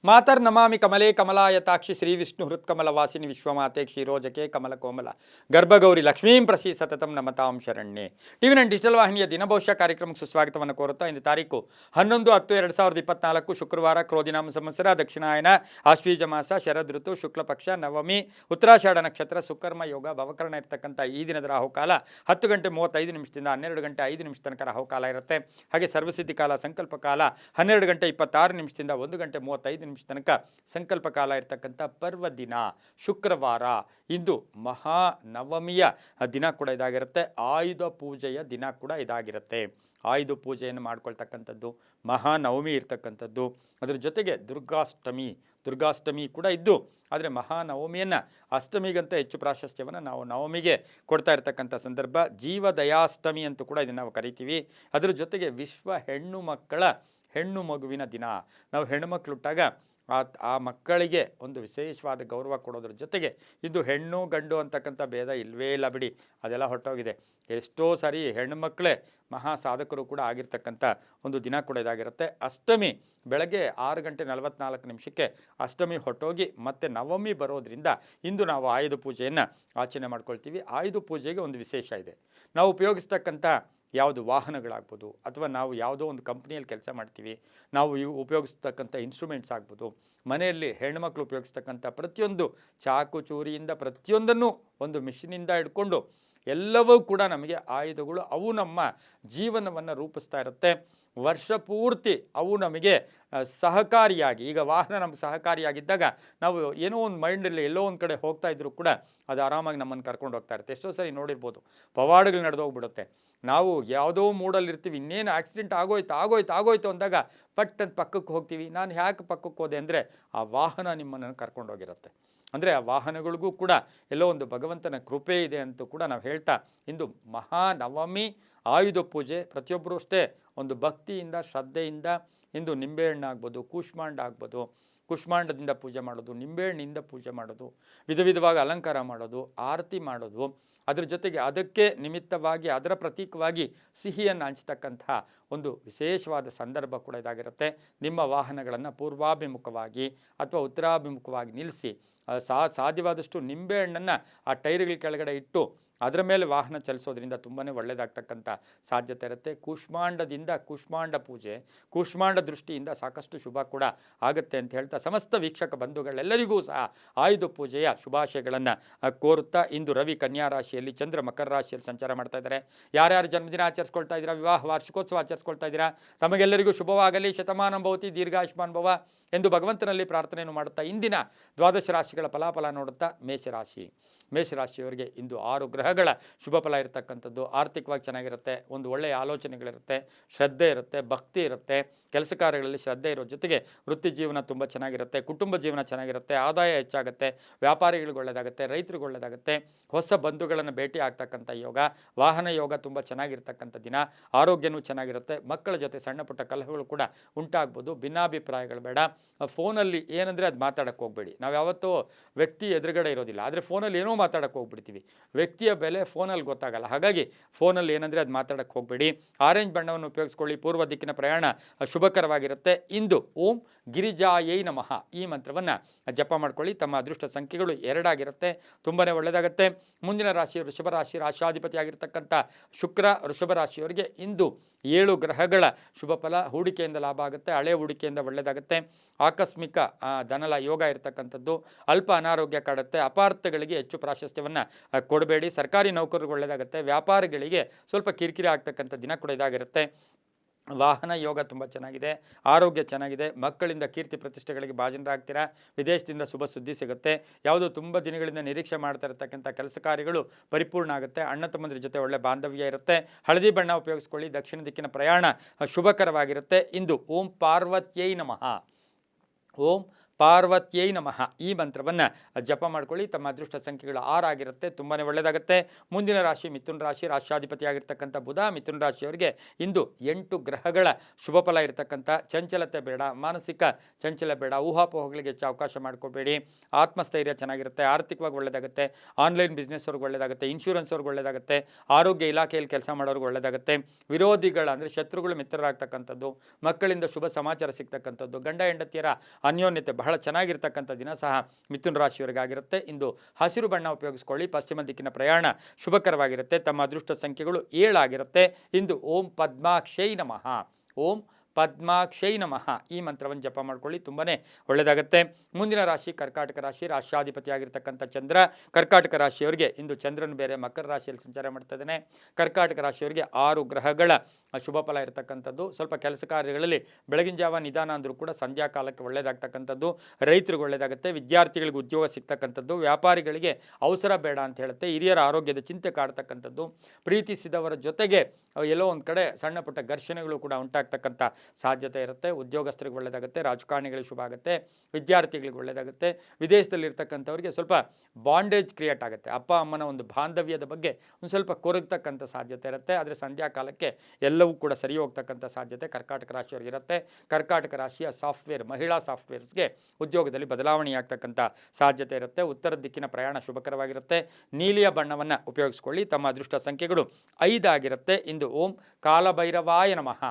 ಮಾತರ್ನಮಾಮಿ ಕಮಲೇ ಕಮಲಾಯತಾಕ್ಷಿ ಶ್ರೀ ವಿಷ್ಣು ಹೃತ್ಕಮಲವಾಸಿನಿ ವಿಶ್ವಮಾತೆ ಕ್ಷೀರೋಜಕೆ ಕಮಲ ಕೋಮಲ ಗರ್ಭಗೌರಿ ಲಕ್ಷ್ಮೀಂ ಪ್ರಸೀ ಸತತಂ ನಮತಾಂ ಶರಣ್ಯೆ. TV nine digital ವಾಹಿನಿಯ ದಿನಭವಿಷ್ಯ ಕಾರ್ಯಕ್ರಮಕ್ಕೆ ಸುಸ್ವಾಗತವನ್ನು ಕೋರುತ್ತಾ ಇಂದು ತಾರೀಕು 11/10/2024 ಶುಕ್ರವಾರ, ಕ್ರೋಧಿನಾಮ ಸಂವತ್ಸರ, ದಕ್ಷಿಣಾಯನ, ಆಶ್ವೀಜ ಮಾಸ, ಶರದ್ ಋತು, ಶುಕ್ಲ ಪಕ್ಷ, ನವಮಿ, ಉತ್ತರಾಷಾಢ ನಕ್ಷತ್ರ, ಸುಕರ್ಮ ಯೋಗ, ಭವಕರಣ ಇರತಕ್ಕಂಥ ಈ ದಿನದ ರಾಹುಕಾಲ 10 ಗಂಟೆ 35 ನಿಮಿಷದಿಂದ 12 ಗಂಟೆ 5 ನಿಮಿಷ ತನಕ ರಾಹುಕಾಲ ಇರುತ್ತೆ. ಹಾಗೆ ಸರ್ವಸಿದ್ಧಿ ಕಾಲ, ಸಂಕಲ್ಪ ಕಾಲ 12 ಗಂಟೆ 26 ನಿಮಿಷದಿಂದ 1 ಗಂಟೆ 35 ನಿಮಿಷ ತನಕ ಸಂಕಲ್ಪ ಕಾಲ ಇರತಕ್ಕಂಥ ಪರ್ವ ದಿನ ಶುಕ್ರವಾರ. ಇಂದು ಮಹಾ ನವಮಿಯ ದಿನ ಕೂಡ ಇದಾಗಿರುತ್ತೆ. ಆಯುಧ ಪೂಜೆಯ ದಿನ ಕೂಡ ಇದಾಗಿರುತ್ತೆ. ಆಯುಧ ಪೂಜೆಯನ್ನು ಮಾಡ್ಕೊಳ್ತಕ್ಕಂಥದ್ದು, ಮಹಾನವಮಿ ಇರ್ತಕ್ಕಂಥದ್ದು, ಅದರ ಜೊತೆಗೆ ದುರ್ಗಾಷ್ಟಮಿ ಕೂಡ ಇದ್ದು, ಆದರೆ ಮಹಾನವಮಿಯನ್ನು ಅಷ್ಟಮಿಗಂತ ಹೆಚ್ಚು ಪ್ರಾಶಸ್ತ್ಯವನ್ನು ನಾವು ನವಮಿಗೆ ಕೊಡ್ತಾ ಇರ್ತಕ್ಕಂಥ ಸಂದರ್ಭ. ಜೀವದಯಾಷ್ಟಮಿ ಅಂತೂ ಕೂಡ ಇದನ್ನು ನಾವು ಕರಿತೀವಿ. ಅದರ ಜೊತೆಗೆ ವಿಶ್ವ ಹೆಣ್ಣು ಮಗುವಿನ ದಿನ. ನಾವು ಹೆಣ್ಣು ಮಕ್ಕಳು ಹುಟ್ಟಾಗ ಆ ಮಕ್ಕಳಿಗೆ ಒಂದು ವಿಶೇಷವಾದ ಗೌರವ ಕೊಡೋದ್ರ ಜೊತೆಗೆ ಇದು ಹೆಣ್ಣು ಗಂಡು ಅಂತಕ್ಕಂಥ ಭೇದ ಇಲ್ಲವೇ ಇಲ್ಲ ಬಿಡಿ, ಅದೆಲ್ಲ ಹೊರಟೋಗಿದೆ. ಎಷ್ಟೋ ಸಾರಿ ಹೆಣ್ಣು ಮಕ್ಕಳೇ ಮಹಾ ಸಾಧಕರು ಕೂಡ ಆಗಿರ್ತಕ್ಕಂಥ ಒಂದು ದಿನ ಕೂಡ ಇದಾಗಿರುತ್ತೆ. ಅಷ್ಟಮಿ ಬೆಳಗ್ಗೆ 6 ಗಂಟೆ 44 ನಿಮಿಷಕ್ಕೆ ಅಷ್ಟಮಿ ಹೊರಟೋಗಿ ಮತ್ತೆ ನವಮಿ ಬರೋದ್ರಿಂದ ಇಂದು ನಾವು ಆಯುಧ ಪೂಜೆಯನ್ನು ಆಚರಣೆ ಮಾಡ್ಕೊಳ್ತೀವಿ. ಆಯುಧ ಪೂಜೆಗೆ ಒಂದು ವಿಶೇಷ ಇದೆ. ನಾವು ಉಪಯೋಗಿಸ್ತಕ್ಕಂಥ ಯಾವುದು ವಾಹನಗಳಾಗ್ಬೋದು, ಅಥವಾ ನಾವು ಯಾವುದೋ ಒಂದು ಕಂಪ್ನಿಯಲ್ಲಿ ಕೆಲಸ ಮಾಡ್ತೀವಿ, ನಾವು ಉಪಯೋಗಿಸ್ತಕ್ಕಂಥ ಇನ್ಸ್ಟ್ರೂಮೆಂಟ್ಸ್ ಆಗ್ಬೋದು, ಮನೆಯಲ್ಲಿ ಹೆಣ್ಣುಮಕ್ಳು ಉಪಯೋಗಿಸ್ತಕ್ಕಂಥ ಪ್ರತಿಯೊಂದು ಚಾಕು ಚೂರಿಯಿಂದ ಪ್ರತಿಯೊಂದನ್ನು ಒಂದು ಮಿಷಿನಿಂದ ಹಿಡ್ಕೊಂಡು ಎಲ್ಲವೂ ಕೂಡ ನಮಗೆ ಆಯುಧಗಳು. ಅವು ನಮ್ಮ ಜೀವನವನ್ನು ರೂಪಿಸ್ತಾ ಇರುತ್ತೆ. ವರ್ಷ ಪೂರ್ತಿ ಅವು ನಮಗೆ ಸಹಕಾರಿಯಾಗಿ, ಈಗ ವಾಹನ ನಮ್ಗೆ ಸಹಕಾರಿಯಾಗಿದ್ದಾಗ ನಾವು ಏನೋ ಒಂದು ಮೈಂಡಲ್ಲಿ ಎಲ್ಲೋ ಒಂದು ಕಡೆ ಹೋಗ್ತಾ ಇದ್ರೂ ಕೂಡ ಅದು ಆರಾಮಾಗಿ ನಮ್ಮನ್ನು ಕರ್ಕೊಂಡು ಹೋಗ್ತಾ ಇರುತ್ತೆ. ಎಷ್ಟೋ ಸರಿ ನೋಡಿರ್ಬೋದು, ಪವಾಡಗಳು ನಡೆದೋಗ್ಬಿಡುತ್ತೆ. ನಾವು ಯಾವುದೋ ಮೂಡಲ್ಲಿರ್ತೀವಿ, ಇನ್ನೇನು ಆಕ್ಸಿಡೆಂಟ್ ಆಗೋಯ್ತು ಅಂದಾಗ ಪಟ್ ಅಂತ ಪಕ್ಕಕ್ಕೆ ಹೋಗ್ತೀವಿ. ನಾನು ಯಾಕೆ ಪಕ್ಕಕ್ಕೆ ಹೋದೆ ಅಂದರೆ ಆ ವಾಹನ ನಿಮ್ಮನ್ನು ಕರ್ಕೊಂಡೋಗಿರುತ್ತೆ. ಅಂದರೆ ಆ ವಾಹನಗಳಿಗೂ ಕೂಡ ಎಲ್ಲೋ ಒಂದು ಭಗವಂತನ ಕೃಪೆ ಇದೆ ಅಂತೂ ಕೂಡ ನಾವು ಹೇಳ್ತಾ, ಇಂದು ಮಹಾನವಮಿ ಆಯುಧ ಪೂಜೆ ಪ್ರತಿಯೊಬ್ಬರು ಅಷ್ಟೇ ಒಂದು ಭಕ್ತಿಯಿಂದ ಶ್ರದ್ಧೆಯಿಂದ ಇಂದು ನಿಂಬೆಹಣ್ಣು ಆಗ್ಬೋದು, ಕೂಷ್ಮಾಂಡ ಆಗ್ಬೋದು, ಕೂಷ್ಮಾಂಡದಿಂದ ಪೂಜೆ ಮಾಡೋದು, ನಿಂಬೆಹಣ್ಣಿಂದ ಪೂಜೆ ಮಾಡೋದು, ವಿಧವಾಗಿ ಅಲಂಕಾರ ಮಾಡೋದು, ಆರತಿ ಮಾಡೋದು, ಅದರ ಜೊತೆಗೆ ಅದಕ್ಕೆ ನಿಮಿತ್ತವಾಗಿ ಅದರ ಪ್ರತೀಕವಾಗಿ ಸಿಹಿಯನ್ನು ಹಂಚತಕ್ಕಂಥ ಒಂದು ವಿಶೇಷವಾದ ಸಂದರ್ಭ ಕೂಡ ಇದಾಗಿರುತ್ತೆ. ನಿಮ್ಮ ವಾಹನಗಳನ್ನು ಪೂರ್ವಾಭಿಮುಖವಾಗಿ ಅಥವಾ ಉತ್ತರಾಭಿಮುಖವಾಗಿ ನಿಲ್ಲಿಸಿ ಸಾಧ್ಯವಾದಷ್ಟು ನಿಂಬೆಹಣ್ಣನ್ನು ಆ ಟೈರ್ಗಳ ಕೆಳಗಡೆ ಇಟ್ಟು ಅದರ ಮೇಲೆ ವಾಹನ ಚಲಿಸೋದ್ರಿಂದ ತುಂಬಾ ಒಳ್ಳೆಯದಾಗ್ತಕ್ಕಂಥ ಸಾಧ್ಯತೆ ಇರುತ್ತೆ. ಕೂಷ್ಮಾಂಡ ಪೂಜೆ, ಕೂಷ್ಮಾಂಡ ದೃಷ್ಟಿಯಿಂದ ಸಾಕಷ್ಟು ಶುಭ ಕೂಡ ಆಗುತ್ತೆ ಅಂತ ಹೇಳ್ತಾ, ಸಮಸ್ತ ವೀಕ್ಷಕ ಬಂಧುಗಳೆಲ್ಲರಿಗೂ ಸಹ ಆಯುಧ ಪೂಜೆಯ ಶುಭಾಶಯಗಳನ್ನು ಕೋರುತ್ತಾ, ಇಂದು ರವಿ ಕನ್ಯಾ ರಾಶಿಯಲ್ಲಿ, ಚಂದ್ರ ಮಕರ ರಾಶಿಯಲ್ಲಿ ಸಂಚಾರ ಮಾಡ್ತಾ ಇದ್ದಾರೆ. ಯಾರ್ಯಾರು ಜನ್ಮದಿನ ಆಚರಿಸ್ಕೊಳ್ತಾ ಇದ್ದೀರಾ, ವಿವಾಹ ವಾರ್ಷಿಕೋತ್ಸವ ಆಚರಿಸ್ಕೊಳ್ತಾ ಇದ್ದೀರಾ, ತಮಗೆಲ್ಲರಿಗೂ ಶುಭವಾಗಲಿ, ಶತಮಾನಂ ಭವತಿ, ದೀರ್ಘಾಯುಷ್ಮಾನ್ ಭವ ಎಂದು ಭಗವಂತನಲ್ಲಿ ಪ್ರಾರ್ಥನೆಯನ್ನು ಮಾಡುತ್ತಾ ಇಂದಿನ 12 ರಾಶಿಗಳ ಫಲಾಫಲ ನೋಡುತ್ತಾ, ಮೇಷರಾಶಿಯವರಿಗೆ ಇಂದು 6 ಗ್ರಹಗಳ ಶುಭ ಫಲ ಇರತಕ್ಕಂಥದ್ದು. ಆರ್ಥಿಕವಾಗಿ ಚೆನ್ನಾಗಿರುತ್ತೆ, ಒಂದು ಒಳ್ಳೆಯ ಆಲೋಚನೆಗಳಿರುತ್ತೆ, ಶ್ರದ್ಧೆ ಇರುತ್ತೆ, ಭಕ್ತಿ ಇರುತ್ತೆ, ಕೆಲಸ ಕಾರ್ಯಗಳಲ್ಲಿ ಶ್ರದ್ಧೆ ಇರೋ ಜೊತೆಗೆ ವೃತ್ತಿ ಜೀವನ ತುಂಬ ಚೆನ್ನಾಗಿರುತ್ತೆ, ಕುಟುಂಬ ಜೀವನ ಚೆನ್ನಾಗಿರುತ್ತೆ, ಆದಾಯ ಹೆಚ್ಚಾಗುತ್ತೆ, ವ್ಯಾಪಾರಿಗಳಿಗೆ ಒಳ್ಳೆಯದಾಗುತ್ತೆ, ರೈತರಿಗೆ ಒಳ್ಳೆಯದಾಗುತ್ತೆ, ಹೊಸ ಬಂಧುಗಳನ್ನು ಭೇಟಿ ಆಗ್ತಕ್ಕಂಥ ಯೋಗ, ವಾಹನ ಯೋಗ ತುಂಬ ಚೆನ್ನಾಗಿರ್ತಕ್ಕಂಥ ದಿನ. ಆರೋಗ್ಯನೂ ಚೆನ್ನಾಗಿರುತ್ತೆ. ಮಕ್ಕಳ ಜೊತೆ ಸಣ್ಣ ಪುಟ್ಟ ಕಲಹಗಳು ಕೂಡ ಉಂಟಾಗ್ಬೋದು. ಭಿನ್ನಾಭಿಪ್ರಾಯಗಳು ಬೇಡ. ಫೋನಲ್ಲಿ ಏನಂದರೆ ಅದು ಮಾತಾಡೋಕ್ಕೆ ಹೋಗಬೇಡಿ. ನಾವು ಯಾವತ್ತೂ ವ್ಯಕ್ತಿ ಎದುರುಗಡೆ ಇರೋದಿಲ್ಲ, ಆದರೆ ಫೋನಲ್ಲಿ ಏನೋ ಮಾತಾಡೋಕ್ಕೆ ಹೋಗ್ಬಿಡ್ತೀವಿ. ವ್ಯಕ್ತಿಯ ಬೆಲೆ ಫೋನಲ್ಲಿ ಗೊತ್ತಾಗಲ್ಲ. ಹಾಗಾಗಿ ಫೋನಲ್ಲಿ ಏನಂದರೆ ಅದು ಮಾತಾಡೋಕ್ಕೆ ಹೋಗಬೇಡಿ. ಆರೆಂಜ್ ಬಣ್ಣವನ್ನು ಉಪಯೋಗಿಸ್ಕೊಳ್ಳಿ. ಪೂರ್ವ ದಿಕ್ಕಿನ ಪ್ರಯಾಣ ಶುಭಕರವಾಗಿರುತ್ತೆ. ಇಂದು ಓಂ ಗಿರಿಜಾಯೈ ನಮಃ ಈ ಮಂತ್ರವನ್ನು ಜಪ ಮಾಡ್ಕೊಳ್ಳಿ. ತಮ್ಮ ಅದೃಷ್ಟ ಸಂಖ್ಯೆಗಳು 2 ಆಗಿರುತ್ತೆ, ತುಂಬಾ ಒಳ್ಳೆಯದಾಗುತ್ತೆ. ಮುಂದಿನ ರಾಶಿ ವೃಷಭ ರಾಶಿ. ರಾಶಾಧಿಪತಿ ಆಗಿರ್ತಕ್ಕಂಥ ಶುಕ್ರ ವೃಷಭ ರಾಶಿಯವರಿಗೆ ಇಂದು 7 ಗ್ರಹಗಳ ಶುಭ ಫಲ. ಹೂಡಿಕೆಯಿಂದ ಲಾಭ ಆಗುತ್ತೆ, ಹಳೆ ಹೂಡಿಕೆಯಿಂದ ಒಳ್ಳೆಯದಾಗುತ್ತೆ. ಆಕಸ್ಮಿಕ ಧನಲ ಯೋಗ ಇರತಕ್ಕಂಥದ್ದು. ಅಲ್ಪ ಅನಾರೋಗ್ಯ ಕಾಡುತ್ತೆ. ಅಪಾರ್ಥಗಳಿಗೆ ಹೆಚ್ಚು ಪ್ರಾಶಸ್ತ್ಯವನ್ನು ಕೊಡಬೇಡಿ. ಸರ್ಕಾರಿ ನೌಕರರಿಗೆ ಒಳ್ಳೆಯದಾಗುತ್ತೆ. ವ್ಯಾಪಾರಿಗಳಿಗೆ ಸ್ವಲ್ಪ ಕಿರಿಕಿರಿ ಆಗ್ತಕ್ಕಂಥ ದಿನ ಕೂಡ ಇದಾಗಿರುತ್ತೆ. ವಾಹನ ಯೋಗ ತುಂಬ ಚೆನ್ನಾಗಿದೆ, ಆರೋಗ್ಯ ಚೆನ್ನಾಗಿದೆ. ಮಕ್ಕಳಿಂದ ಕೀರ್ತಿ ಪ್ರತಿಷ್ಠೆಗಳಿಗೆ ಭಾಜನರಾಗ್ತೀರಾ. ವಿದೇಶದಿಂದ ಶುಭ ಸುದ್ದಿ ಸಿಗುತ್ತೆ. ಯಾವುದೋ ತುಂಬ ದಿನಗಳಿಂದ ನಿರೀಕ್ಷೆ ಮಾಡ್ತಾ ಇರತಕ್ಕಂಥ ಕೆಲಸ ಕಾರ್ಯಗಳು ಪರಿಪೂರ್ಣ ಆಗುತ್ತೆ. ಅಣ್ಣ ತಮ್ಮಂದ್ರ ಜೊತೆ ಒಳ್ಳೆ ಬಾಂಧವ್ಯ ಇರುತ್ತೆ. ಹಳದಿ ಬಣ್ಣ ಉಪಯೋಗಿಸ್ಕೊಳ್ಳಿ. ದಕ್ಷಿಣ ದಿಕ್ಕಿನ ಪ್ರಯಾಣ ಶುಭಕರವಾಗಿರುತ್ತೆ. ಇಂದು ಓಂ ಪಾರ್ವತ್ಯೈ ನಮಃ. ಓಂ ಪಾರ್ವತ್ಯೈ ನಮಃ ಈ ಮಂತ್ರವನ್ನು ಜಪ ಮಾಡ್ಕೊಳ್ಳಿ. ತಮ್ಮ ಅದೃಷ್ಟ ಸಂಖ್ಯೆಗಳು 6 ಆಗಿರುತ್ತೆ, ತುಂಬಾ ಒಳ್ಳೆಯದಾಗುತ್ತೆ. ಮುಂದಿನ ರಾಶಿ ಮಿಥುನ ರಾಶಿ, ರಾಷ್ಟ್ರಾಧಿಪತಿಯಾಗಿರ್ತಕ್ಕಂಥ ಬುಧ. ಮಿಥುನ ರಾಶಿಯವರಿಗೆ ಇಂದು 8 ಗ್ರಹಗಳ ಶುಭ ಫಲ ಇರತಕ್ಕಂಥ ಚಂಚಲತೆ ಬೇಡ, ಮಾನಸಿಕ ಚಂಚಲ ಬೇಡ, ಊಹಾಪೋಹಗಳಿಗೆ ಹೆಚ್ಚು ಅವಕಾಶ ಮಾಡ್ಕೋಬೇಡಿ. ಆತ್ಮಸ್ಥೈರ್ಯ ಚೆನ್ನಾಗಿರುತ್ತೆ, ಆರ್ಥಿಕವಾಗಿ ಒಳ್ಳೆಯದಾಗುತ್ತೆ, ಆನ್ಲೈನ್ ಬಿಸ್ನೆಸ್ ಅವ್ರಿಗೆ ಒಳ್ಳೆಯದಾಗುತ್ತೆ, ಇನ್ಶೂರೆನ್ಸ್ ಅವ್ರಿಗೆ ಒಳ್ಳೆಯದಾಗುತ್ತೆ, ಆರೋಗ್ಯ ಇಲಾಖೆಯಲ್ಲಿ ಕೆಲಸ ಮಾಡೋರಿಗೆ ಒಳ್ಳೆಯದಾಗುತ್ತೆ. ವಿರೋಧಿಗಳ ಅಂದರೆ ಶತ್ರುಗಳು ಮಿತ್ರರಾಗ್ತಕ್ಕಂಥದ್ದು, ಮಕ್ಕಳಿಂದ ಶುಭ ಸಮಾಚಾರ ಸಿಗ್ತಕ್ಕಂಥದ್ದು, ಗಂಡ ಹೆಂಡತಿಯರ ಅನ್ಯೋನ್ಯತೆ ಬಹಳ ಚೆನ್ನಾಗಿರ್ತಕ್ಕಂಥ ದಿನ ಸಹ ಮಿಥುನ ರಾಶಿಯವರಿಗಾಗಿರುತ್ತೆ. ಇಂದು ಹಸಿರು ಬಣ್ಣ ಉಪಯೋಗಿಸ್ಕೊಳ್ಳಿ. ಪಶ್ಚಿಮ ದಿಕ್ಕಿನ ಪ್ರಯಾಣ ಶುಭಕರವಾಗಿರುತ್ತೆ. ತಮ್ಮ ಅದೃಷ್ಟ ಸಂಖ್ಯೆಗಳು 7 ಆಗಿರುತ್ತೆ. ಇಂದು ಓಂ ಪದ್ಮಾಕ್ಷೈ ನಮಃ, ಓಂ ಪದ್ಮಾಕ್ಷೈ ನಮಃ ಈ ಮಂತ್ರವನ್ನು ಜಪ ಮಾಡ್ಕೊಳ್ಳಿ, ತುಂಬಾ ಒಳ್ಳೆಯದಾಗುತ್ತೆ. ಮುಂದಿನ ರಾಶಿ ಕರ್ಕಾಟಕ ರಾಶಿ, ರಾಷ್ಟ್ರಾಧಿಪತಿಯಾಗಿರ್ತಕ್ಕಂಥ ಚಂದ್ರ. ಕರ್ಕಾಟಕ ರಾಶಿಯವರಿಗೆ ಇಂದು ಚಂದ್ರನು ಬೇರೆ ಮಕರ ರಾಶಿಯಲ್ಲಿ ಸಂಚಾರ ಮಾಡ್ತಾ ಇದ್ದಾನೆ. ಕರ್ಕಾಟಕ ರಾಶಿಯವರಿಗೆ 6 ಗ್ರಹಗಳ ಶುಭ ಫಲ ಇರತಕ್ಕಂಥದ್ದು. ಸ್ವಲ್ಪ ಕೆಲಸ ಕಾರ್ಯಗಳಲ್ಲಿ ಬೆಳಗಿನ ಜಾವ ನಿಧಾನ ಅಂದರೂ ಕೂಡ ಸಂಧ್ಯಾ ಕಾಲಕ್ಕೆ ಒಳ್ಳೆಯದಾಗ್ತಕ್ಕಂಥದ್ದು. ರೈತರಿಗೆ ಒಳ್ಳೆಯದಾಗುತ್ತೆ, ವಿದ್ಯಾರ್ಥಿಗಳಿಗೆ ಉದ್ಯೋಗ ಸಿಗ್ತಕ್ಕಂಥದ್ದು, ವ್ಯಾಪಾರಿಗಳಿಗೆ ಅವಸರ ಬೇಡ ಅಂತ ಹೇಳುತ್ತೆ. ಹಿರಿಯರ ಆರೋಗ್ಯದ ಚಿಂತೆ ಕಾಡ್ತಕ್ಕಂಥದ್ದು, ಪ್ರೀತಿಸಿದವರ ಜೊತೆಗೆ ಎಲ್ಲೋ ಒಂದು ಕಡೆ ಸಣ್ಣ ಪುಟ್ಟ ಘರ್ಷಣೆಗಳು ಕೂಡ ಉಂಟಾಗ್ತಕ್ಕಂಥ ಸಾಧ್ಯತೆ ಇರುತ್ತೆ. ಉದ್ಯೋಗಸ್ಥರಿಗೆ ಒಳ್ಳೆಯದಾಗುತ್ತೆ, ರಾಜಕಾರಣಿಗಳಿಗೆ ಶುಭ ಆಗುತ್ತೆ, ವಿದ್ಯಾರ್ಥಿಗಳಿಗೆ ಒಳ್ಳೆಯದಾಗುತ್ತೆ. ವಿದೇಶದಲ್ಲಿ ಇರ್ತಕ್ಕಂಥವ್ರಿಗೆ ಸ್ವಲ್ಪ ಬಾಂಡೇಜ್ ಕ್ರಿಯೇಟ್ ಆಗುತ್ತೆ. ಅಪ್ಪ ಅಮ್ಮನ ಒಂದು ಬಾಂಧವ್ಯದ ಬಗ್ಗೆ ಒಂದು ಸ್ವಲ್ಪ ಕೊರಗ್ತಕ್ಕಂಥ ಸಾಧ್ಯತೆ ಇರುತ್ತೆ. ಆದರೆ ಸಂಧ್ಯಾ ಕಾಲಕ್ಕೆ ಎಲ್ಲವೂ ಕೂಡ ಸರಿ ಹೋಗ್ತಕ್ಕಂಥ ಸಾಧ್ಯತೆ ಕರ್ಕಾಟಕ ರಾಶಿಯವರಿಗೆ ಇರುತ್ತೆ. ಕರ್ಕಾಟಕ ರಾಶಿಯ ಸಾಫ್ಟ್ವೇರ್, ಮಹಿಳಾ ಸಾಫ್ಟ್ವೇರ್ಸ್ಗೆ ಉದ್ಯೋಗದಲ್ಲಿ ಬದಲಾವಣೆಯಾಗ್ತಕ್ಕಂಥ ಸಾಧ್ಯತೆ ಇರುತ್ತೆ. ಉತ್ತರ ದಿಕ್ಕಿನ ಪ್ರಯಾಣ ಶುಭಕರವಾಗಿರುತ್ತೆ. ನೀಲಿಯ ಬಣ್ಣವನ್ನು ಉಪಯೋಗಿಸ್ಕೊಳ್ಳಿ. ತಮ್ಮ ಅದೃಷ್ಟ ಸಂಖ್ಯೆಗಳು 5 ಆಗಿರುತ್ತೆ. ಇಂದು ಓಂ ಕಾಲಭೈರವಾಯ ನಮಃ,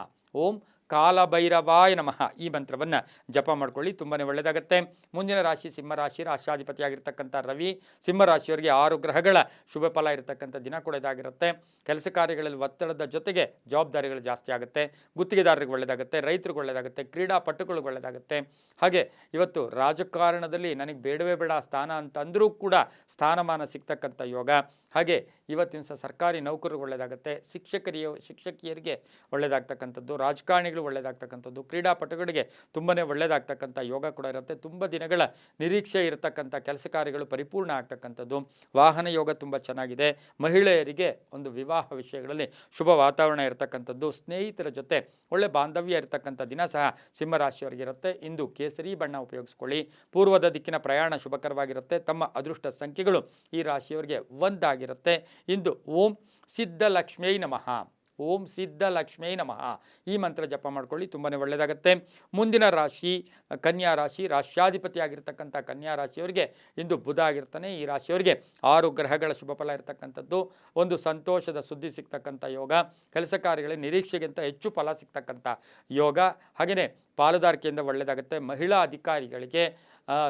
ಓಂ ಕಾಲಭೈರವಾಯ ನಮಃ ಈ ಮಂತ್ರವನ್ನು ಜಪ ಮಾಡ್ಕೊಳ್ಳಿ, ತುಂಬಾ ಒಳ್ಳೆಯದಾಗುತ್ತೆ. ಮುಂದಿನ ರಾಶಿ ಸಿಂಹರಾಶಿ, ರಾಷ್ಟ್ರಾಧಿಪತಿಯಾಗಿರ್ತಕ್ಕಂಥ ರವಿ. ಸಿಂಹರಾಶಿಯವರಿಗೆ 6 ಗ್ರಹಗಳ ಶುಭ ಫಲ ಇರತಕ್ಕಂಥ ದಿನ ಕೂಡ ಇದಾಗಿರುತ್ತೆ. ಕೆಲಸ ಕಾರ್ಯಗಳಲ್ಲಿ ಒತ್ತಡದ ಜೊತೆಗೆ ಜವಾಬ್ದಾರಿಗಳು ಜಾಸ್ತಿ ಆಗುತ್ತೆ. ಗುತ್ತಿಗೆದಾರರಿಗೆ ಒಳ್ಳೆಯದಾಗುತ್ತೆ, ರೈತರಿಗೆ ಒಳ್ಳೆಯದಾಗುತ್ತೆ, ಕ್ರೀಡಾಪಟುಗಳಿಗೆ ಒಳ್ಳೆಯದಾಗುತ್ತೆ. ಹಾಗೆ ಇವತ್ತು ರಾಜಕಾರಣದಲ್ಲಿ ನನಗೆ ಬೇಡವೇ ಬೇಡ ಸ್ಥಾನ ಅಂತಂದರೂ ಕೂಡ ಸ್ಥಾನಮಾನ ಸಿಗ್ತಕ್ಕಂಥ ಯೋಗ. ಹಾಗೆ ಇವತ್ತಿನ ಸಹ ಸರ್ಕಾರಿ ನೌಕರರಿಗೆ ಒಳ್ಳೆಯದಾಗುತ್ತೆ, ಶಿಕ್ಷಕಿಯರಿಗೆ ಒಳ್ಳೆಯದಾಗ್ತಕ್ಕಂಥದ್ದು, ರಾಜಕಾರಣಿಗಳು ಒಳ್ಳೆಯದಾಗ್ತಕ್ಕಂಥದ್ದು, ಕ್ರೀಡಾಪಟುಗಳಿಗೆ ತುಂಬಾ ಒಳ್ಳೆಯದಾಗ್ತಕ್ಕಂಥ ಯೋಗ ಕೂಡ ಇರುತ್ತೆ. ತುಂಬ ದಿನಗಳ ನಿರೀಕ್ಷೆ ಇರತಕ್ಕಂಥ ಕೆಲಸ ಕಾರ್ಯಗಳು ಪರಿಪೂರ್ಣ ಆಗ್ತಕ್ಕಂಥದ್ದು. ವಾಹನ ಯೋಗ ತುಂಬ ಚೆನ್ನಾಗಿದೆ. ಮಹಿಳೆಯರಿಗೆ ಒಂದು ವಿವಾಹ ವಿಷಯಗಳಲ್ಲಿ ಶುಭ ವಾತಾವರಣ ಇರತಕ್ಕಂಥದ್ದು. ಸ್ನೇಹಿತರ ಜೊತೆ ಒಳ್ಳೆ ಬಾಂಧವ್ಯ ಇರತಕ್ಕಂಥ ದಿನ ಸಹ ಸಿಂಹರಾಶಿಯವರಿಗಿರುತ್ತೆ. ಇಂದು ಕೇಸರಿ ಬಣ್ಣ ಉಪಯೋಗಿಸ್ಕೊಳ್ಳಿ. ಪೂರ್ವದ ದಿಕ್ಕಿನ ಪ್ರಯಾಣ ಶುಭಕರವಾಗಿರುತ್ತೆ. ತಮ್ಮ ಅದೃಷ್ಟ ಸಂಖ್ಯೆಗಳು ಈ ರಾಶಿಯವರಿಗೆ 1 ಆಗಿರುತ್ತೆ. ಇಂದು ಓಂ ಸಿದ್ಧಲಕ್ಷ್ಮೀ ನಮಃ, ಓಂ ಸಿದ್ಧಲಕ್ಷ್ಮೀ ನಮಃ ಈ ಮಂತ್ರ ಜಪ ಮಾಡ್ಕೊಳ್ಳಿ, ತುಂಬಾ ಒಳ್ಳೆಯದಾಗುತ್ತೆ. ಮುಂದಿನ ರಾಶಿ ಕನ್ಯಾ ರಾಶಿ, ರಾಷ್ಟ್ರಾಧಿಪತಿಯಾಗಿರ್ತಕ್ಕಂಥ ಕನ್ಯಾ ರಾಶಿಯವರಿಗೆ ಇಂದು ಬುಧ ಆಗಿರ್ತಾನೆ. ಈ ರಾಶಿಯವರಿಗೆ 6 ಗ್ರಹಗಳ ಶುಭ ಫಲ ಇರತಕ್ಕಂಥದ್ದು. ಒಂದು ಸಂತೋಷದ ಸುದ್ದಿ ಸಿಗ್ತಕ್ಕಂಥ ಯೋಗ, ಕೆಲಸ ಕಾರ್ಯಗಳಲ್ಲಿ ನಿರೀಕ್ಷೆಗಿಂತ ಹೆಚ್ಚು ಫಲ ಸಿಗ್ತಕ್ಕಂಥ ಯೋಗ. ಹಾಗೆಯೇ ಪಾಲುದಾರಿಕೆಯಿಂದ ಒಳ್ಳೆಯದಾಗುತ್ತೆ. ಮಹಿಳಾ ಅಧಿಕಾರಿಗಳಿಗೆ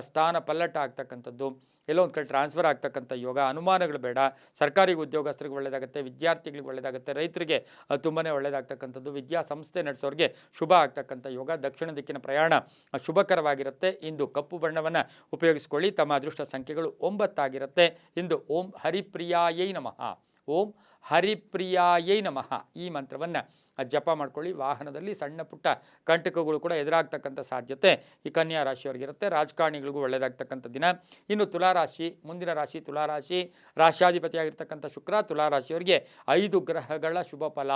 ಸ್ಥಾನ ಪಲ್ಲಟ ಆಗ್ತಕ್ಕಂಥದ್ದು, ಎಲ್ಲೋ ಒಂದು ಕಡೆ ಟ್ರಾನ್ಸ್ಫರ್ ಆಗ್ತಕ್ಕಂಥ ಯೋಗ. ಅನುಮಾನಗಳು ಬೇಡ. ಸರ್ಕಾರಿ ಉದ್ಯೋಗಸ್ಥರಿಗೆ ಒಳ್ಳೆಯದಾಗುತ್ತೆ, ವಿದ್ಯಾರ್ಥಿಗಳಿಗೆ ಒಳ್ಳೆಯದಾಗುತ್ತೆ, ರೈತರಿಗೆ ತುಂಬಾ ಒಳ್ಳೆಯದಾಗ್ತಕ್ಕಂಥದ್ದು, ವಿದ್ಯಾಸಂಸ್ಥೆ ನಡೆಸೋರಿಗೆ ಶುಭ ಆಗ್ತಕ್ಕಂಥ ಯೋಗ. ದಕ್ಷಿಣ ದಿಕ್ಕಿನ ಪ್ರಯಾಣ ಶುಭಕರವಾಗಿರುತ್ತೆ. ಇಂದು ಕಪ್ಪು ಬಣ್ಣವನ್ನು ಉಪಯೋಗಿಸ್ಕೊಳ್ಳಿ. ತಮ್ಮ ಅದೃಷ್ಟ ಸಂಖ್ಯೆಗಳು 9 ಆಗಿರುತ್ತೆ. ಇಂದು ಓಂ ಹರಿಪ್ರಿಯಾಯೈ ನಮಃ, ಓಂ ಹರಿಪ್ರಿಯಾಯೈ ನಮಃ ಈ ಮಂತ್ರವನ್ನು ಜಪ ಮಾಡ್ಕೊಳ್ಳಿ. ವಾಹನದಲ್ಲಿ ಸಣ್ಣ ಪುಟ್ಟ ಕಂಟಕಗಳು ಕೂಡ ಎದುರಾಗ್ತಕ್ಕಂಥ ಸಾಧ್ಯತೆ ಈ ಕನ್ಯಾ ರಾಶಿಯವರಿಗಿರುತ್ತೆ. ರಾಜಕಾರಣಿಗಳಿಗೂ ಒಳ್ಳೆಯದಾಗ್ತಕ್ಕಂಥ ದಿನ. ಇನ್ನು ತುಲಾರಾಶಿ, ಮುಂದಿನ ರಾಶಿ ತುಲಾರಾಶಿ, ರಾಷ್ಟ್ರಾಧಿಪತಿಯಾಗಿರ್ತಕ್ಕಂಥ ಶುಕ್ರ. ತುಲಾರಾಶಿಯವರಿಗೆ 5 ಗ್ರಹಗಳ ಶುಭ ಫಲ.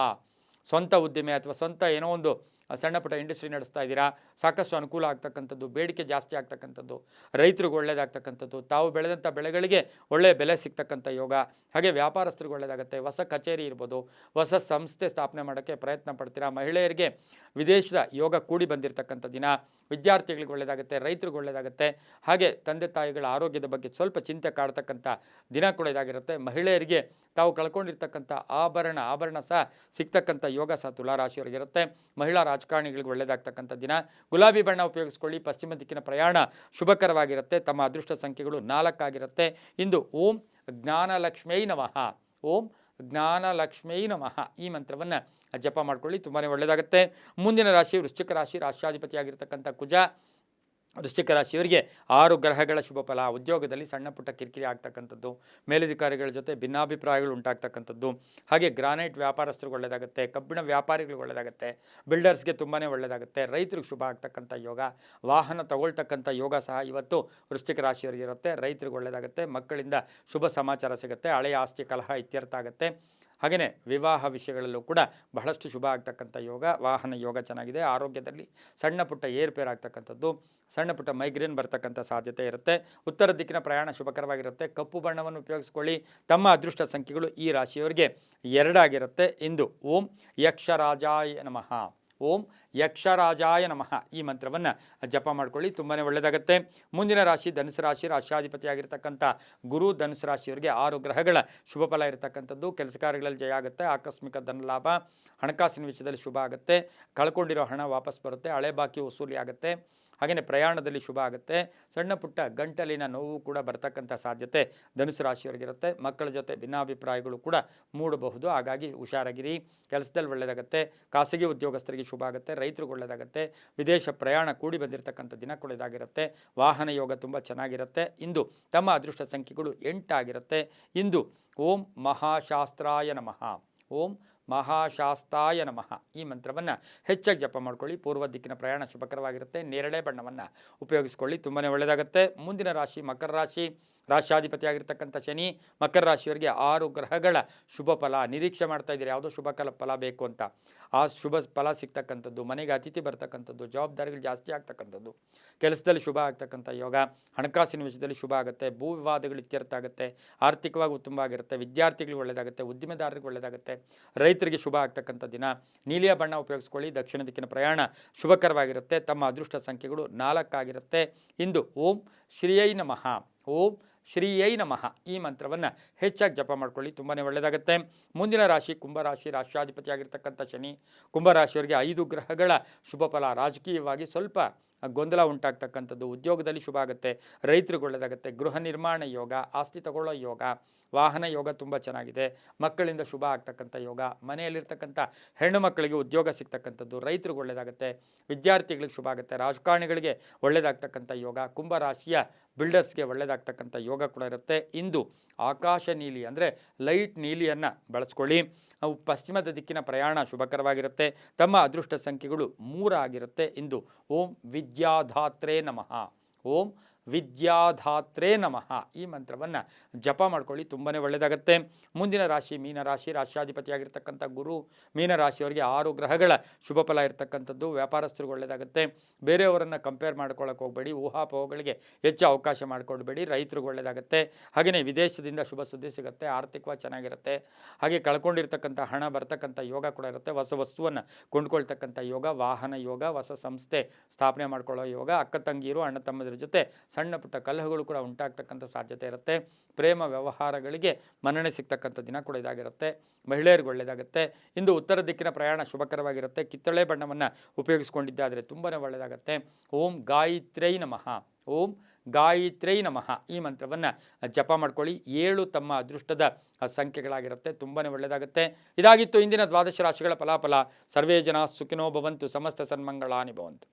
ಸ್ವಂತ ಉದ್ದಿಮೆ ಅಥವಾ ಸ್ವಂತ ಏನೋ ಒಂದು ಸಣ್ಣ ಪುಟ್ಟ ಇಂಡಸ್ಟ್ರಿ ನಡೆಸ್ತಾ ಇದ್ದೀರಾ, ಸಾಕಷ್ಟು ಅನುಕೂಲ ಆಗ್ತಕ್ಕಂಥದ್ದು, ಬೇಡಿಕೆ ಜಾಸ್ತಿ ಆಗ್ತಕ್ಕಂಥದ್ದು, ರೈತರಿಗೆ ಒಳ್ಳೆಯದಾಗ್ತಕ್ಕಂಥದ್ದು, ತಾವು ಬೆಳೆದಂಥ ಬೆಳೆಗಳಿಗೆ ಒಳ್ಳೆಯ ಬೆಲೆ ಸಿಗ್ತಕ್ಕಂಥ ಯೋಗ. ಹಾಗೆ ವ್ಯಾಪಾರಸ್ಥರಿಗೆ ಒಳ್ಳೆಯದಾಗುತ್ತೆ. ಹೊಸ ಕಚೇರಿ ಇರ್ಬೋದು, ಹೊಸ ಸಂಸ್ಥೆ ಸ್ಥಾಪನೆ ಮಾಡೋಕ್ಕೆ ಪ್ರಯತ್ನ ಪಡ್ತೀರಾ. ಮಹಿಳೆಯರಿಗೆ ವಿದೇಶದ ಯೋಗ ಕೂಡಿ ಬಂದಿರತಕ್ಕಂಥ ದಿನ. ವಿದ್ಯಾರ್ಥಿಗಳಿಗೆ ಒಳ್ಳೆಯದಾಗುತ್ತೆ, ರೈತರಿಗೆ ಒಳ್ಳೆಯದಾಗುತ್ತೆ. ಹಾಗೆ ತಂದೆ ತಾಯಿಗಳ ಆರೋಗ್ಯದ ಬಗ್ಗೆ ಸ್ವಲ್ಪ ಚಿಂತೆ ಕಾಡ್ತಕ್ಕಂಥ ದಿನ ಕೂಡ ಇದಾಗಿರುತ್ತೆ. ಮಹಿಳೆಯರಿಗೆ ತಾವು ಕಳ್ಕೊಂಡಿರ್ತಕ್ಕಂಥ ಆಭರಣ ಸಹ ಸಿಗ್ತಕ್ಕಂಥ ಯೋಗ ಸಹ ತುಲಾರಾಶಿಯವರಿಗಿರುತ್ತೆ. ಮಹಿಳಾ ರಾಜಕಾರಣಿಗಳಿಗೆ ಒಳ್ಳೆಯದಾಗ್ತಕ್ಕಂಥ ದಿನ. ಗುಲಾಬಿ ಬಣ್ಣ ಉಪಯೋಗಿಸ್ಕೊಳ್ಳಿ. ಪಶ್ಚಿಮ ದಿಕ್ಕಿನ ಪ್ರಯಾಣ ಶುಭಕರವಾಗಿರುತ್ತೆ. ತಮ್ಮ ಅದೃಷ್ಟ ಸಂಖ್ಯೆಗಳು 4 ಆಗಿರುತ್ತೆ. ಇಂದು ಓಂ ಜ್ಞಾನಲಕ್ಷ್ಮೀ ನಮಃ, ಓಂ ಜ್ಞಾನಲಕ್ಷ್ಮೀ ನಮಃ ಈ ಮಂತ್ರವನ್ನು ಜಪ ಮಾಡ್ಕೊಳ್ಳಿ, ತುಂಬಾ ಒಳ್ಳೆಯದಾಗುತ್ತೆ. ಮುಂದಿನ ರಾಶಿ ವೃಶ್ಚಿಕ ರಾಶಿ, ರಾಷ್ಟ್ರಾಧಿಪತಿಯಾಗಿರ್ತಕ್ಕಂಥ ಕುಜ. ವೃಶ್ಚಿಕ ರಾಶಿಯವರಿಗೆ 6 ಗ್ರಹಗಳ ಶುಭ ಫಲ. ಉದ್ಯೋಗದಲ್ಲಿ ಸಣ್ಣ ಪುಟ್ಟ ಕಿರಿಕಿರಿ ಆಗ್ತಕ್ಕಂಥದ್ದು, ಮೇಲಧಿಕಾರಿಗಳ ಜೊತೆ ಭಿನ್ನಾಭಿಪ್ರಾಯಗಳು ಉಂಟಾಗ್ತಕ್ಕಂಥದ್ದು. ಹಾಗೆ ಗ್ರಾನೈಟ್ ವ್ಯಾಪಾರಸ್ಥರಿಗೆ ಒಳ್ಳೆಯದಾಗುತ್ತೆ, ಕಬ್ಬಿಣ ವ್ಯಾಪಾರಿಗಳಿಗೆ ಒಳ್ಳೆಯದಾಗುತ್ತೆ, ಬಿಲ್ಡರ್ಸ್ಗೆ ತುಂಬಾ ಒಳ್ಳೆಯದಾಗುತ್ತೆ, ರೈತರಿಗೆ ಶುಭ ಆಗ್ತಕ್ಕಂಥ ಯೋಗ. ವಾಹನ ತಗೊಳ್ತಕ್ಕಂಥ ಯೋಗ ಸಹ ಇವತ್ತು ವೃಶ್ಚಿಕ ರಾಶಿಯವರಿಗೆ ಇರುತ್ತೆ. ರೈತರಿಗೆ ಒಳ್ಳೆಯದಾಗುತ್ತೆ, ಮಕ್ಕಳಿಂದ ಶುಭ ಸಮಾಚಾರ ಸಿಗುತ್ತೆ, ಹಳೆಯ ಆಸ್ತಿ ಕಲಹ ಇತ್ಯರ್ಥ ಆಗುತ್ತೆ. ಹಾಗೆಯೇ ವಿವಾಹ ವಿಷಯಗಳಲ್ಲೂ ಕೂಡ ಬಹಳಷ್ಟು ಶುಭ ಆಗ್ತಕ್ಕಂಥ ಯೋಗ, ವಾಹನ ಯೋಗ ಚೆನ್ನಾಗಿದೆ. ಆರೋಗ್ಯದಲ್ಲಿ ಸಣ್ಣ ಪುಟ್ಟ ಏರುಪೇರು ಆಗ್ತಕ್ಕಂಥದ್ದು, ಸಣ್ಣ ಪುಟ್ಟ ಮೈಗ್ರೇನ್ ಬರ್ತಕ್ಕಂಥ ಸಾಧ್ಯತೆ ಇರುತ್ತೆ. ಉತ್ತರ ದಿಕ್ಕಿನ ಪ್ರಯಾಣ ಶುಭಕರವಾಗಿರುತ್ತೆ. ಕಪ್ಪು ಬಣ್ಣವನ್ನು ಉಪಯೋಗಿಸ್ಕೊಳ್ಳಿ. ತಮ್ಮ ಅದೃಷ್ಟ ಸಂಖ್ಯೆಗಳು ಈ ರಾಶಿಯವರಿಗೆ 2 ಆಗಿರುತ್ತೆ. ಇಂದು ಓಂ ಯಕ್ಷರಾಜಾಯ ನಮಃ, ಓಂ ಯಕ್ಷರಾಜಾಯ ನಮಃ ಈ ಮಂತ್ರವನ್ನು ಜಪ ಮಾಡ್ಕೊಳ್ಳಿ, ತುಂಬಾ ಒಳ್ಳೆಯದಾಗುತ್ತೆ. ಮುಂದಿನ ರಾಶಿ ಧನುಸು ರಾಶಿ. ರಾಶ್ಯಾಧಿಪತಿಯಾಗಿರ್ತಕ್ಕಂಥ ಗುರು ಧನುಸು ರಾಶಿಯವರಿಗೆ 6 ಗ್ರಹಗಳ ಶುಭ ಫಲ ಇರತಕ್ಕಂಥದ್ದು. ಕೆಲಸ ಕಾರ್ಯಗಳಲ್ಲಿ ಜಯ ಆಗುತ್ತೆ. ಆಕಸ್ಮಿಕ ಧನಲಾಭ, ಹಣಕಾಸಿನ ವಿಷಯದಲ್ಲಿ ಶುಭ ಆಗುತ್ತೆ. ಕಳ್ಕೊಂಡಿರೋ ಹಣ ವಾಪಸ್ ಬರುತ್ತೆ. ಹಳೆ ಬಾಕಿ ವಸೂಲಿ ಆಗುತ್ತೆ. ಹಾಗೆಯೇ ಪ್ರಯಾಣದಲ್ಲಿ ಶುಭ ಆಗುತ್ತೆ. ಸಣ್ಣ ಪುಟ್ಟ ಗಂಟಲಿನ ನೋವು ಕೂಡ ಬರ್ತಕ್ಕಂಥ ಸಾಧ್ಯತೆ ಧನುಸು ರಾಶಿಯವರಿಗಿರುತ್ತೆ. ಮಕ್ಕಳ ಜೊತೆ ಭಿನ್ನಾಭಿಪ್ರಾಯಗಳು ಕೂಡ ಮೂಡಬಹುದು, ಹಾಗಾಗಿ ಹುಷಾರಾಗಿರಿ. ಕೆಲಸದಲ್ಲಿ ಒಳ್ಳೆಯದಾಗುತ್ತೆ. ಖಾಸಗಿ ಉದ್ಯೋಗಸ್ಥರಿಗೆ ಶುಭ ಆಗುತ್ತೆ. ರೈತರಿಗೆ ಒಳ್ಳೆಯದಾಗುತ್ತೆ. ವಿದೇಶ ಪ್ರಯಾಣ ಕೂಡಿ ಬಂದಿರತಕ್ಕಂಥ ದಿನ ಒಳ್ಳೆಯದಾಗಿರುತ್ತೆ. ವಾಹನ ಯೋಗ ತುಂಬ ಚೆನ್ನಾಗಿರುತ್ತೆ. ಇಂದು ತಮ್ಮ ಅದೃಷ್ಟ ಸಂಖ್ಯೆಗಳು 8 ಆಗಿರುತ್ತೆ. ಇಂದು ಓಂ ಮಹಾಶಾಸ್ತ್ರಾಯ ನಮಃ, ಓಂ ಮಹಾಶಾಸ್ತಾಯ ನಮಃ ಈ ಮಂತ್ರವನ್ನು ಹೆಚ್ಚಾಗಿ ಜಪ ಮಾಡ್ಕೊಳ್ಳಿ. ಪೂರ್ವ ದಿಕ್ಕಿನ ಪ್ರಯಾಣ ಶುಭಕರವಾಗಿರುತ್ತೆ. ನೇರಳೆ ಬಣ್ಣವನ್ನು ಉಪಯೋಗಿಸ್ಕೊಳ್ಳಿ, ತುಂಬಾ ಒಳ್ಳೆಯದಾಗುತ್ತೆ. ಮುಂದಿನ ರಾಶಿ ಮಕರ ರಾಶಿ. ರಾಶ್ಯಾಧಿಪತಿಯಾಗಿರ್ತಕ್ಕಂಥ ಶನಿ ಮಕರ ರಾಶಿಯವರಿಗೆ 6 ಗ್ರಹಗಳ ಶುಭ ಫಲ. ನಿರೀಕ್ಷೆ ಮಾಡ್ತಾ ಇದ್ದೀರಿ ಯಾವುದೋ ಶುಭ ಫಲ ಬೇಕು ಅಂತ, ಆ ಶುಭ ಫಲ ಸಿಗ್ತಕ್ಕಂಥದ್ದು, ಮನೆಗೆ ಅತಿಥಿ ಬರ್ತಕ್ಕಂಥದ್ದು, ಜವಾಬ್ದಾರಿಗಳು ಜಾಸ್ತಿ ಆಗ್ತಕ್ಕಂಥದ್ದು, ಕೆಲಸದಲ್ಲಿ ಶುಭ ಆಗ್ತಕ್ಕಂಥ ಯೋಗ, ಹಣಕಾಸಿನ ವಿಷಯದಲ್ಲಿ ಶುಭ ಆಗುತ್ತೆ. ಭೂ ವಿವಾದಗಳು ಇತ್ಯರ್ಥ ಆಗುತ್ತೆ. ಆರ್ಥಿಕವಾಗಿ ಉತ್ತಮ ಆಗಿರುತ್ತೆ. ವಿದ್ಯಾರ್ಥಿಗಳಿಗೆ ಒಳ್ಳೆಯದಾಗುತ್ತೆ. ಉದ್ದಿಮೆದಾರರಿಗೆ ಒಳ್ಳೆಯದಾಗುತ್ತೆ. ರೈತರಿಗೆ ಶುಭ ಆಗ್ತಕ್ಕಂಥ ದಿನ. ನೀಲಿಯ ಬಣ್ಣ ಉಪಯೋಗಿಸ್ಕೊಳ್ಳಿ. ದಕ್ಷಿಣ ದಿಕ್ಕಿನ ಪ್ರಯಾಣ ಶುಭಕರವಾಗಿರುತ್ತೆ. ತಮ್ಮ ಅದೃಷ್ಟ ಸಂಖ್ಯೆಗಳು 4 ಆಗಿರುತ್ತೆ. ಇಂದು ಓಂ ಶ್ರೀಯೈ ನಮಃ, ಓಂ ಶ್ರೀಯೈ ನಮಃ ಈ ಮಂತ್ರವನ್ನು ಹೆಚ್ಚಾಗಿ ಜಪ ಮಾಡ್ಕೊಳ್ಳಿ, ತುಂಬಾ ಒಳ್ಳೆಯದಾಗುತ್ತೆ. ಮುಂದಿನ ರಾಶಿ ಕುಂಭರಾಶಿ. ರಾಷ್ಟ್ರಾಧಿಪತಿಯಾಗಿರ್ತಕ್ಕಂಥ ಶನಿ ಕುಂಭರಾಶಿಯವರಿಗೆ 5 ಗ್ರಹಗಳ ಶುಭ ಫಲ. ರಾಜಕೀಯವಾಗಿ ಸ್ವಲ್ಪ ಗೊಂದಲ ಉಂಟಾಗ್ತಕ್ಕಂಥದ್ದು, ಉದ್ಯೋಗದಲ್ಲಿ ಶುಭ ಆಗುತ್ತೆ. ರೈತರಿಗೆ ಒಳ್ಳೆಯದಾಗುತ್ತೆ. ಗೃಹ ನಿರ್ಮಾಣ ಯೋಗ, ಆಸ್ತಿ ತಗೊಳ್ಳೋ ಯೋಗ, ವಾಹನ ಯೋಗ ತುಂಬ ಚೆನ್ನಾಗಿದೆ. ಮಕ್ಕಳಿಂದ ಶುಭ ಆಗ್ತಕ್ಕಂಥ ಯೋಗ, ಮನೆಯಲ್ಲಿರ್ತಕ್ಕಂಥ ಹೆಣ್ಣು ಮಕ್ಕಳಿಗೆ ಉದ್ಯೋಗ ಸಿಗ್ತಕ್ಕಂಥದ್ದು, ರೈತರಿಗೆ ಒಳ್ಳೆಯದಾಗುತ್ತೆ. ವಿದ್ಯಾರ್ಥಿಗಳಿಗೆ ಶುಭ ಆಗುತ್ತೆ. ರಾಜಕಾರಣಿಗಳಿಗೆ ಒಳ್ಳೆಯದಾಗ್ತಕ್ಕಂಥ ಯೋಗ, ಕುಂಭರಾಶಿಯ ಬಿಲ್ಡರ್ಸ್ಗೆ ಒಳ್ಳೆಯದಾಗ್ತಕ್ಕಂಥ ಯೋಗ ಕೂಡ ಇರುತ್ತೆ. ಇಂದು ಆಕಾಶ ನೀಲಿ ಅಂದರೆ ಲೈಟ್ ನೀಲಿಯನ್ನು ಬಳಸ್ಕೊಳ್ಳಿ. ಅವು ಪಶ್ಚಿಮದ ದಿಕ್ಕಿನ ಪ್ರಯಾಣ ಶುಭಕರವಾಗಿರುತ್ತೆ. ತಮ್ಮ ಅದೃಷ್ಟ ಸಂಖ್ಯೆಗಳು 3 ಆಗಿರುತ್ತೆ. ಇಂದು ಓಂ ವಿದ್ಯಾಧಾತ್ರೇ ನಮಃ, ಓಂ ವಿದ್ಯಾಧಾತ್ರೇ ನಮಃ ಈ ಮಂತ್ರವನ್ನು ಜಪ ಮಾಡ್ಕೊಳ್ಳಿ, ತುಂಬಾ ಒಳ್ಳೆಯದಾಗುತ್ತೆ. ಮುಂದಿನ ರಾಶಿ ಮೀನರಾಶಿ. ರಾಶ್ಯಾಧಿಪತಿಯಾಗಿರ್ತಕ್ಕಂಥ ಗುರು ಮೀನರಾಶಿಯವರಿಗೆ 6 ಗ್ರಹಗಳ ಶುಭ ಫಲ ಇರತಕ್ಕಂಥದ್ದು. ವ್ಯಾಪಾರಸ್ಥರಿಗೆ ಒಳ್ಳೆಯದಾಗುತ್ತೆ. ಬೇರೆಯವರನ್ನು ಕಂಪೇರ್ ಮಾಡ್ಕೊಳ್ಳೋಕೆ ಹೋಗಬೇಡಿ. ಊಹಾಪೋಹಗಳಿಗೆ ಹೆಚ್ಚು ಅವಕಾಶ ಮಾಡಿಕೊಡ್ಬೇಡಿ. ರೈತರಿಗೆ ಒಳ್ಳೆಯದಾಗುತ್ತೆ. ಹಾಗೆಯೇ ವಿದೇಶದಿಂದ ಶುಭ ಸುದ್ದಿ ಸಿಗುತ್ತೆ. ಆರ್ಥಿಕವಾಗಿ ಚೆನ್ನಾಗಿರುತ್ತೆ. ಹಾಗೆ ಕಳ್ಕೊಂಡಿರ್ತಕ್ಕಂಥ ಹಣ ಬರ್ತಕ್ಕಂಥ ಯೋಗ ಕೂಡ ಇರುತ್ತೆ. ಹೊಸ ವಸ್ತುವನ್ನು ಕೊಂಡ್ಕೊಳ್ತಕ್ಕಂಥ ಯೋಗ, ವಾಹನ ಯೋಗ, ಹೊಸ ಸಂಸ್ಥೆ ಸ್ಥಾಪನೆ ಮಾಡ್ಕೊಳ್ಳೋ ಯೋಗ, ಅಕ್ಕ ತಂಗಿಯರು ಅಣ್ಣ ತಮ್ಮದ್ರ ಜೊತೆ ಸಣ್ಣ ಪುಟ್ಟ ಕಲಹಗಳು ಕೂಡ ಉಂಟಾಗ್ತಕ್ಕಂಥ ಸಾಧ್ಯತೆ ಇರುತ್ತೆ. ಪ್ರೇಮ ವ್ಯವಹಾರಗಳಿಗೆ ಮನ್ನಣೆ ಸಿಗ್ತಕ್ಕಂಥ ದಿನ ಕೂಡ ಇದಾಗಿರುತ್ತೆ. ಮಹಿಳೆಯರಿಗೆ ಒಳ್ಳೆಯದಾಗುತ್ತೆ. ಇಂದು ಉತ್ತರ ದಿಕ್ಕಿನ ಪ್ರಯಾಣ ಶುಭಕರವಾಗಿರುತ್ತೆ. ಕಿತ್ತಳೆ ಬಣ್ಣವನ್ನು ಉಪಯೋಗಿಸ್ಕೊಂಡಿದ್ದಾದರೆ ತುಂಬಾ ಒಳ್ಳೆಯದಾಗುತ್ತೆ. ಓಂ ಗಾಯತ್ರ್ಯೈ ನಮಃ, ಓಂ ಗಾಯತ್ರ್ಯೈ ನಮಃ ಈ ಮಂತ್ರವನ್ನು ಜಪ ಮಾಡ್ಕೊಳ್ಳಿ. 7 ತಮ್ಮ ಅದೃಷ್ಟದ ಸಂಖ್ಯೆಗಳಾಗಿರುತ್ತೆ. ತುಂಬಾ ಒಳ್ಳೆಯದಾಗುತ್ತೆ. ಇದಾಗಿತ್ತು ಇಂದಿನ 12 ರಾಶಿಗಳ ಫಲಾಫಲ. ಸರ್ವೇ ಜನ ಸುಖಿನೋ ಭವಂತು, ಸಮಸ್ತ ಸನ್ಮಂಗಳಾನಿ ಭವಂತು.